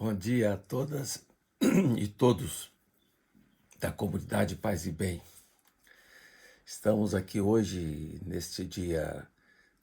Bom dia a todas e todos da comunidade Paz e Bem. Estamos aqui hoje, neste dia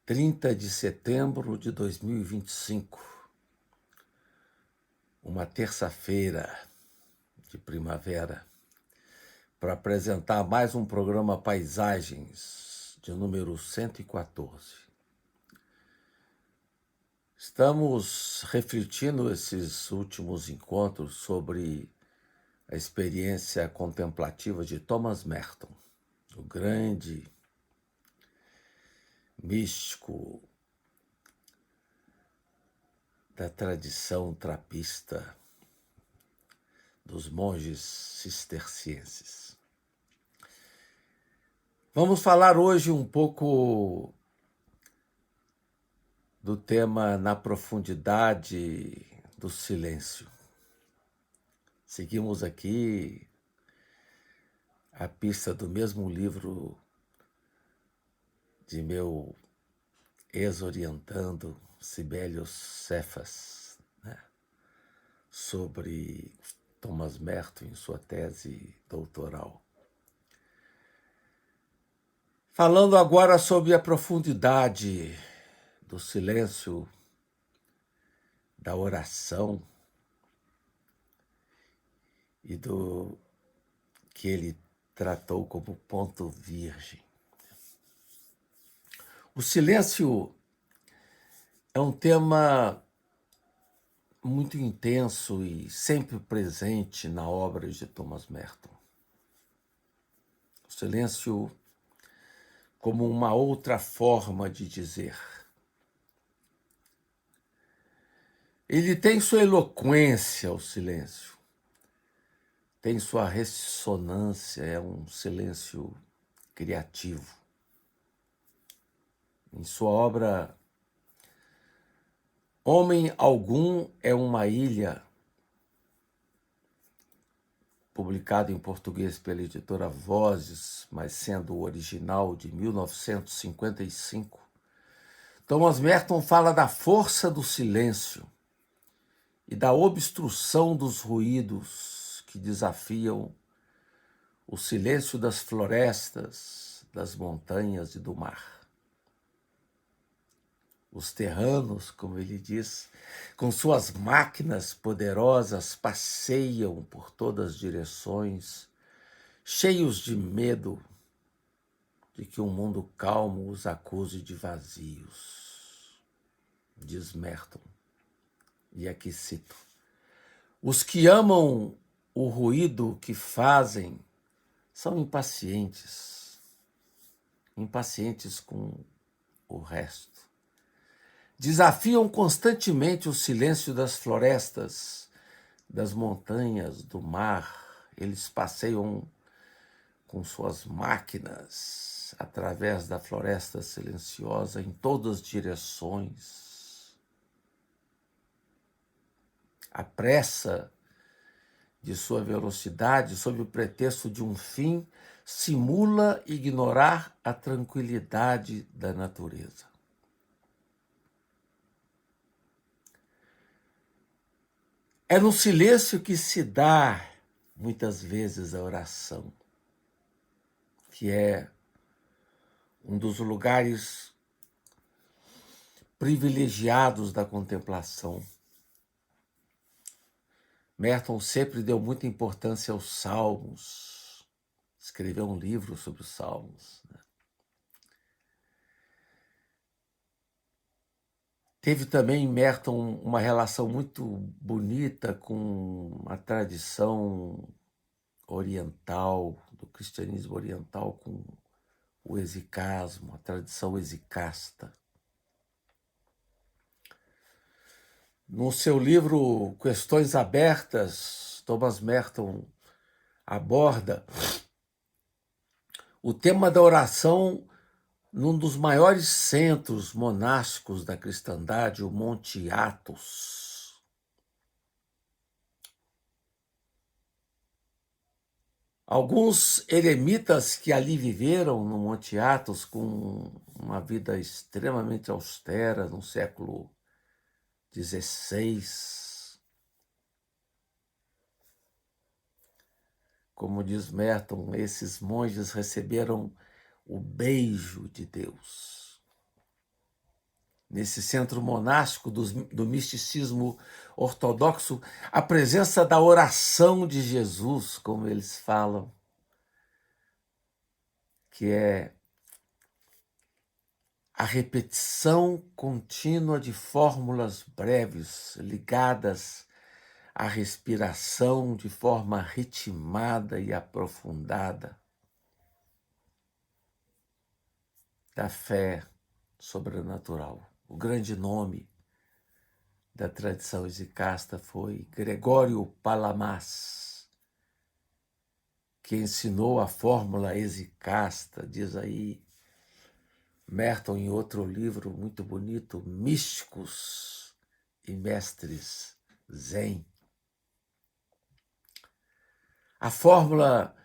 30 de setembro de 2025, uma terça-feira de primavera, para apresentar mais um programa Paisagens, de número 114. Estamos refletindo esses últimos encontros sobre a experiência contemplativa de Thomas Merton, o grande místico da tradição trapista dos monges cistercienses. Vamos falar hoje um pouco do tema Na Profundidade do Silêncio. Seguimos aqui a pista do mesmo livro de meu ex-orientando, Sibelius Cefas, sobre Thomas Merton em sua tese doutoral. Falando agora sobre a profundidade do silêncio, da oração e do que ele tratou como ponto virgem. O silêncio é um tema muito intenso e sempre presente na obra de Thomas Merton. O silêncio como uma outra forma de dizer. Ele tem sua eloquência, o silêncio, tem sua ressonância, é um silêncio criativo. Em sua obra Homem Algum é uma Ilha, publicado em português pela editora Vozes, mas sendo o original de 1955, Thomas Merton fala da força do silêncio e da obstrução dos ruídos que desafiam o silêncio das florestas, das montanhas e do mar. Os terranos, como ele diz, com suas máquinas poderosas, passeiam por todas as direções, cheios de medo de que um mundo calmo os acuse de vazios. Diz Merton, e aqui cito: os que amam o ruído que fazem são impacientes com o resto. Desafiam constantemente o silêncio das florestas, das montanhas, do mar. Eles passeiam com suas máquinas através da floresta silenciosa em todas as direções. A pressa de sua velocidade, sob o pretexto de um fim, simula ignorar a tranquilidade da natureza. É no silêncio que se dá, muitas vezes, a oração, que é um dos lugares privilegiados da contemplação. Merton sempre deu muita importância aos salmos, escreveu um livro sobre os salmos. Teve também, Merton, uma relação muito bonita com a tradição oriental, do cristianismo oriental, com o exicasmo, a tradição exicasta. No seu livro Questões Abertas, Thomas Merton aborda o tema da oração num dos maiores centros monásticos da cristandade, o Monte Athos. Alguns eremitas que ali viveram no Monte Athos com uma vida extremamente austera no século XVI, Como diz Merton, esses monges receberam o beijo de Deus. Nesse centro monástico do misticismo ortodoxo, a presença da oração de Jesus, como eles falam, que é a repetição contínua de fórmulas breves ligadas à respiração de forma ritmada e aprofundada da fé sobrenatural. O grande nome da tradição exicasta foi Gregório Palamas, que ensinou a fórmula exicasta, diz aí Merton em outro livro muito bonito, Místicos e Mestres Zen. A fórmula,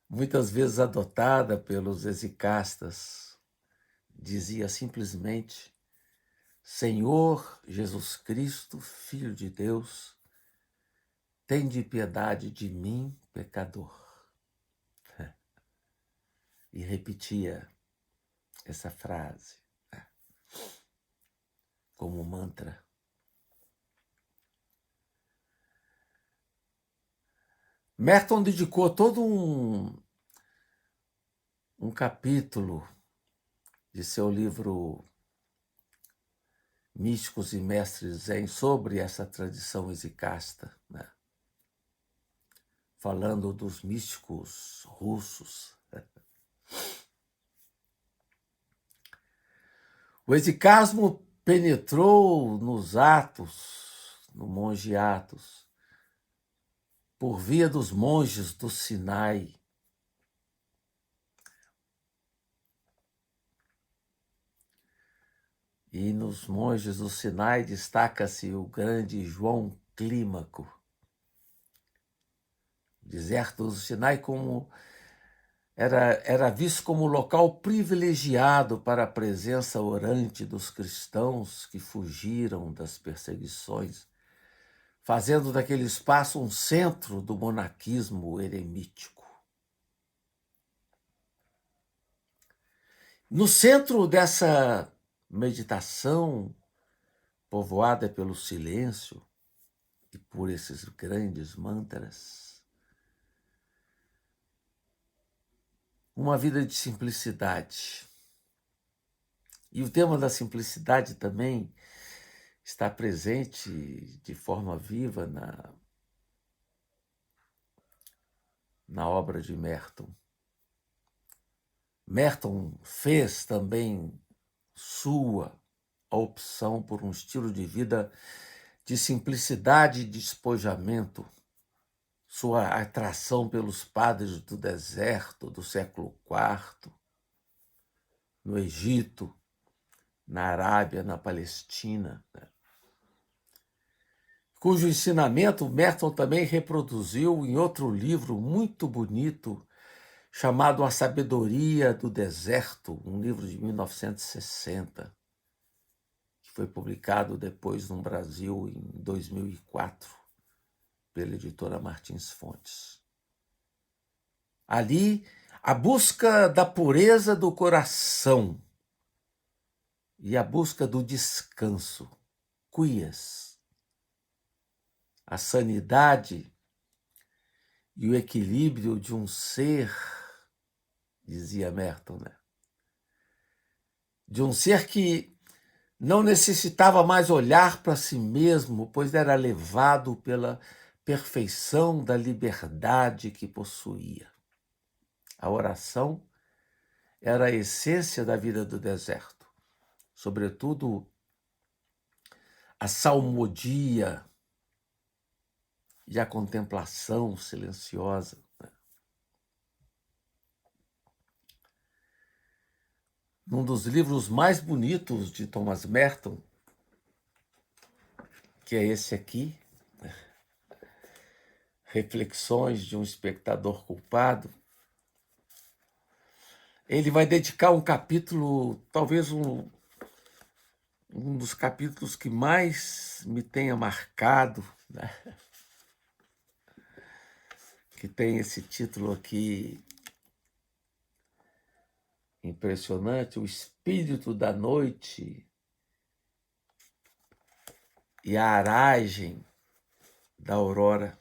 muitas vezes adotada pelos exicastas, dizia simplesmente: Senhor Jesus Cristo, Filho de Deus, tende piedade de mim, pecador. E repetia essa frase como mantra. Merton dedicou todo um capítulo de seu livro Místicos e Mestres Zen sobre essa tradição exicasta, né? Falando dos místicos russos. O exicasmo penetrou nos Atos, no monge Atos, por via dos monges do Sinai. E nos monges do Sinai destaca-se o grande João Clímaco. O deserto do Sinai era visto como local privilegiado para a presença orante dos cristãos que fugiram das perseguições, fazendo daquele espaço um centro do monaquismo eremítico. No centro dessa meditação, povoada pelo silêncio e por esses grandes mantras, uma vida de simplicidade. E o tema da simplicidade também está presente de forma viva na obra de Merton. Merton fez também sua a opção por um estilo de vida de simplicidade e despojamento, sua atração pelos padres do deserto do século IV, no Egito, na Arábia, na Palestina, né? Cujo ensinamento Merton também reproduziu em outro livro muito bonito, chamado A Sabedoria do Deserto, um livro de 1960, que foi publicado depois no Brasil em 2004, pela editora Martins Fontes. Ali, a busca da pureza do coração e a busca do descanso, quies, a sanidade e o equilíbrio de um ser, dizia Merton, né? De um ser que não necessitava mais olhar para si mesmo, pois era levado pela perfeição da liberdade que possuía. A oração era a essência da vida do deserto, sobretudo a salmodia e a contemplação silenciosa. Num dos livros mais bonitos de Thomas Merton, que é esse aqui, Reflexões de um Espectador Culpado, ele vai dedicar um capítulo, talvez um dos capítulos que mais me tenha marcado, né? que tem esse título aqui impressionante, O Espírito da Noite e a Aragem da Aurora.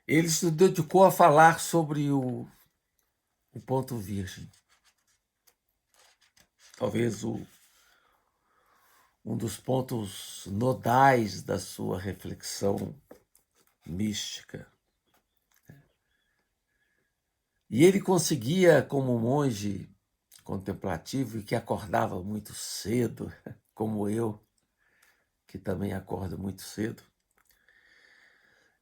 Ele se dedicou a falar sobre o ponto virgem. Talvez um dos pontos nodais da sua reflexão mística. E ele conseguia, como monge contemplativo e que acordava muito cedo, como eu, que também acordo muito cedo,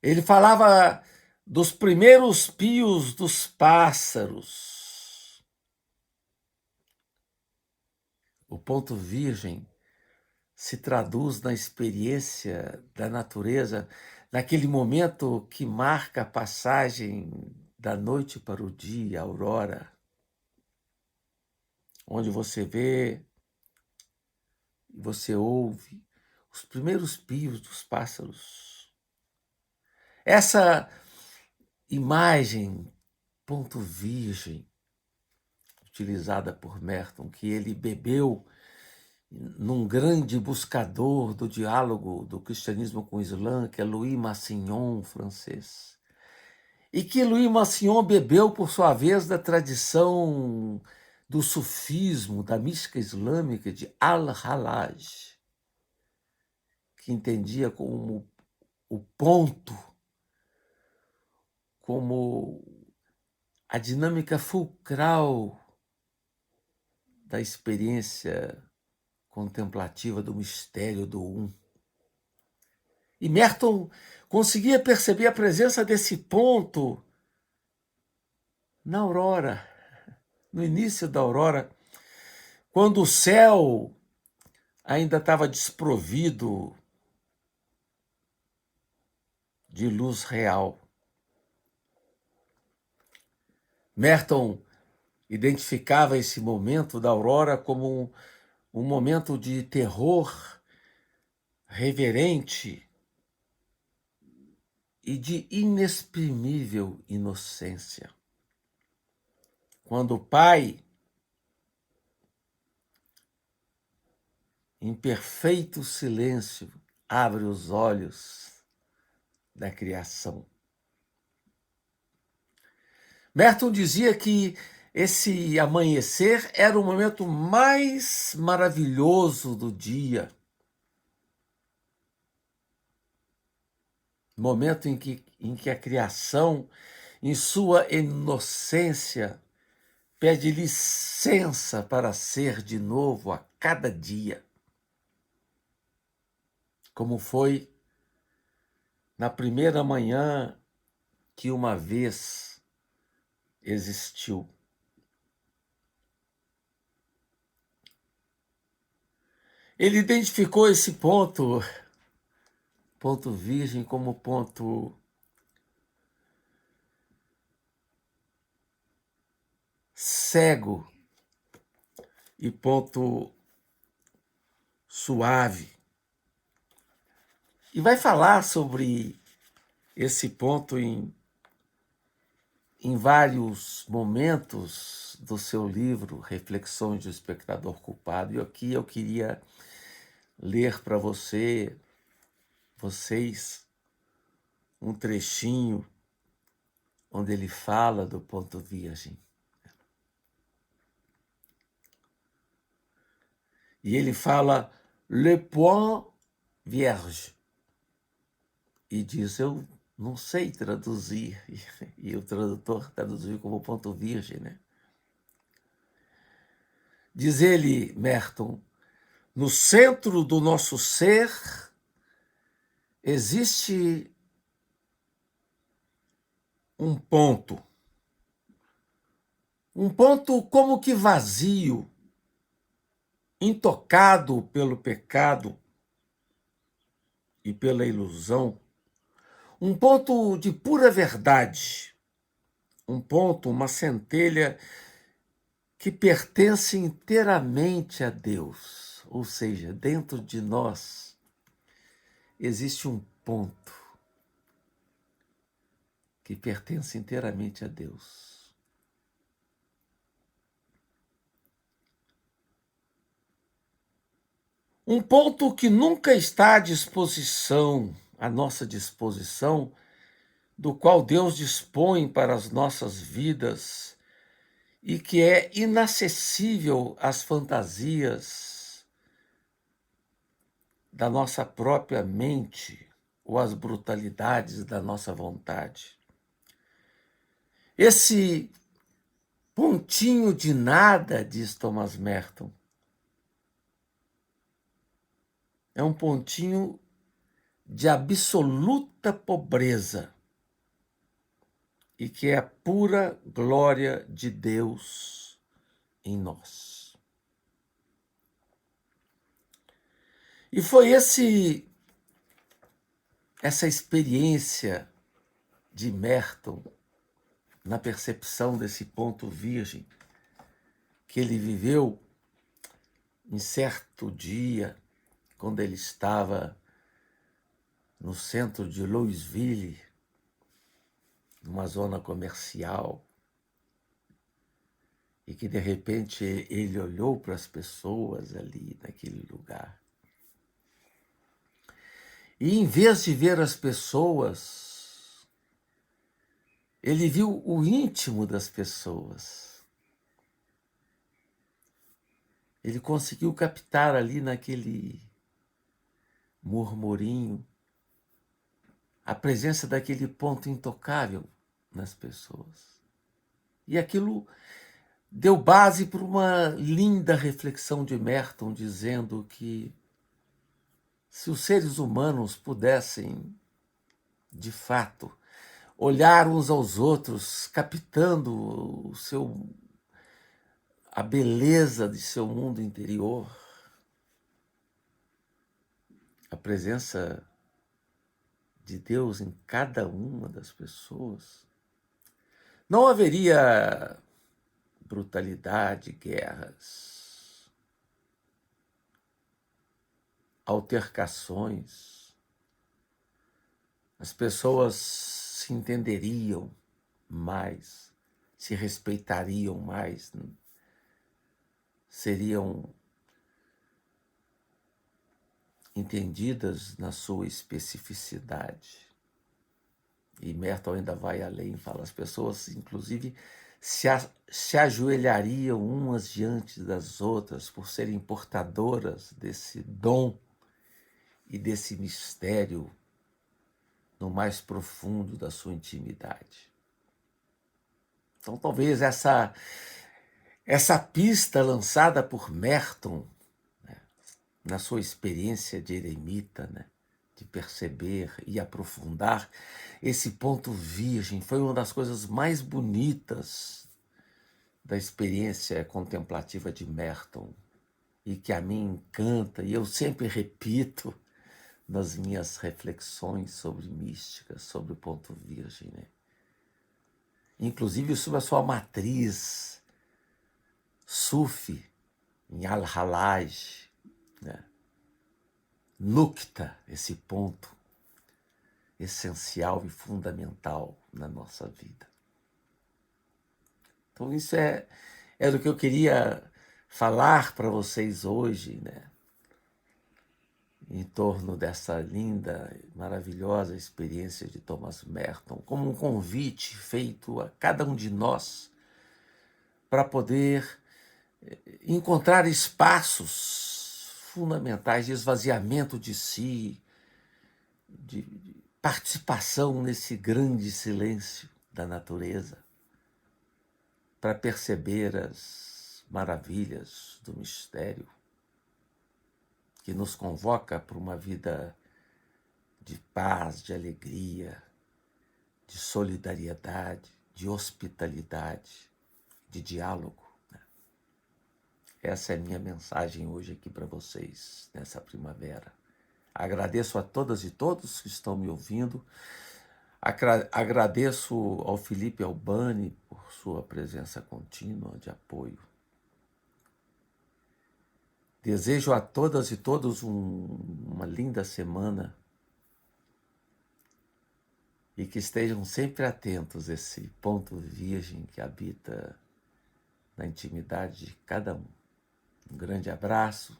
ele falava dos primeiros pios dos pássaros. O ponto virgem se traduz na experiência da natureza, naquele momento que marca a passagem da noite para o dia, a aurora, onde você vê, você ouve os primeiros pios dos pássaros. Essa imagem, ponto virgem, utilizada por Merton, que ele bebeu num grande buscador do diálogo do cristianismo com o Islã, que é Louis Massignon, francês. E que Louis Massignon bebeu, por sua vez, da tradição do sufismo, da mística islâmica de Al-Hallaj, que entendia como o ponto, como a dinâmica fulcral da experiência contemplativa do mistério do Um. E Merton conseguia perceber a presença desse ponto na aurora, no início da aurora, quando o céu ainda estava desprovido de luz real. Merton identificava esse momento da aurora como um momento de terror reverente e de inexprimível inocência. Quando o Pai, em perfeito silêncio, abre os olhos da criação. Merton dizia que esse amanhecer era o momento mais maravilhoso do dia. Momento em que a criação, em sua inocência, pede licença para ser de novo a cada dia, como foi na primeira manhã que uma vez existiu. Ele identificou esse ponto virgem, como ponto cego e ponto suave. E vai falar sobre esse ponto em vários momentos do seu livro, Reflexões do Espectador Culpado. E aqui eu queria ler para vocês, um trechinho onde ele fala do ponto virgem. E ele fala le point vierge. E diz, eu não sei traduzir. E o tradutor traduziu como ponto virgem, né? Diz ele, Merton, no centro do nosso ser existe um ponto como que vazio, intocado pelo pecado e pela ilusão, um ponto de pura verdade, um ponto, uma centelha que pertence inteiramente a Deus, ou seja, dentro de nós existe um ponto que pertence inteiramente a Deus. Um ponto que nunca está à nossa disposição, do qual Deus dispõe para as nossas vidas e que é inacessível às fantasias da nossa própria mente ou às brutalidades da nossa vontade. Esse pontinho de nada, diz Thomas Merton, é um pontinho de absoluta pobreza e que é a pura glória de Deus em nós. E foi essa experiência de Merton na percepção desse ponto virgem que ele viveu em certo dia, quando ele estava no centro de Louisville, numa zona comercial, e que de repente ele olhou para as pessoas ali naquele lugar. E em vez de ver as pessoas, ele viu o íntimo das pessoas. Ele conseguiu captar ali naquele murmurinho a presença daquele ponto intocável nas pessoas. E aquilo deu base para uma linda reflexão de Merton, dizendo que se os seres humanos pudessem, de fato, olhar uns aos outros, captando a beleza de seu mundo interior, a presença de Deus em cada uma das pessoas, não haveria brutalidade, guerras, altercações. As pessoas se entenderiam mais, se respeitariam mais, seriam entendidas na sua especificidade. E Merton ainda vai além, fala, as pessoas, inclusive, se ajoelhariam umas diante das outras por serem portadoras desse dom e desse mistério no mais profundo da sua intimidade. Então, talvez essa pista lançada por Merton, né, na sua experiência de eremita, né, de perceber e aprofundar esse ponto virgem, foi uma das coisas mais bonitas da experiência contemplativa de Merton e que a mim encanta, e eu sempre repito nas minhas reflexões sobre mística, sobre o ponto virgem, né? Inclusive sobre a sua matriz Sufi, em Al-Halaj, né? Nukta, esse ponto essencial e fundamental na nossa vida. Então isso é do que eu queria falar para vocês hoje, né? Em torno dessa linda, maravilhosa experiência de Thomas Merton, como um convite feito a cada um de nós para poder encontrar espaços fundamentais de esvaziamento de si, de participação nesse grande silêncio da natureza, para perceber as maravilhas do mistério que nos convoca para uma vida de paz, de alegria, de solidariedade, de hospitalidade, de diálogo. Essa é a minha mensagem hoje aqui para vocês, nessa primavera. Agradeço a todas e todos que estão me ouvindo. Agradeço ao Felipe Albani por sua presença contínua de apoio. Desejo a todas e todos uma linda semana e que estejam sempre atentos a esse ponto virgem que habita na intimidade de cada um. Um grande abraço,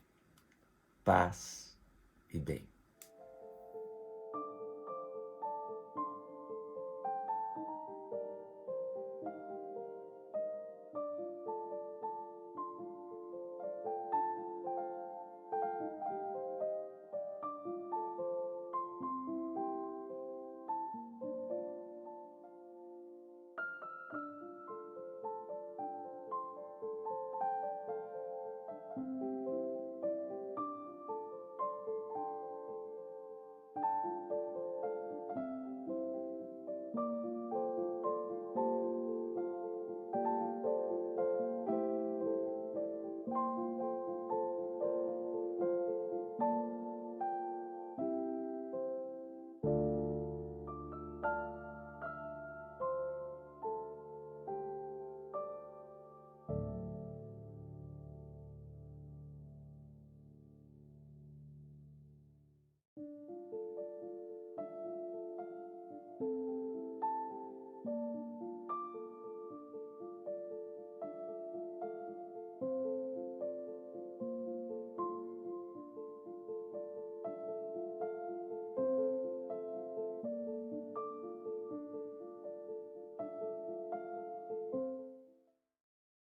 paz e bem.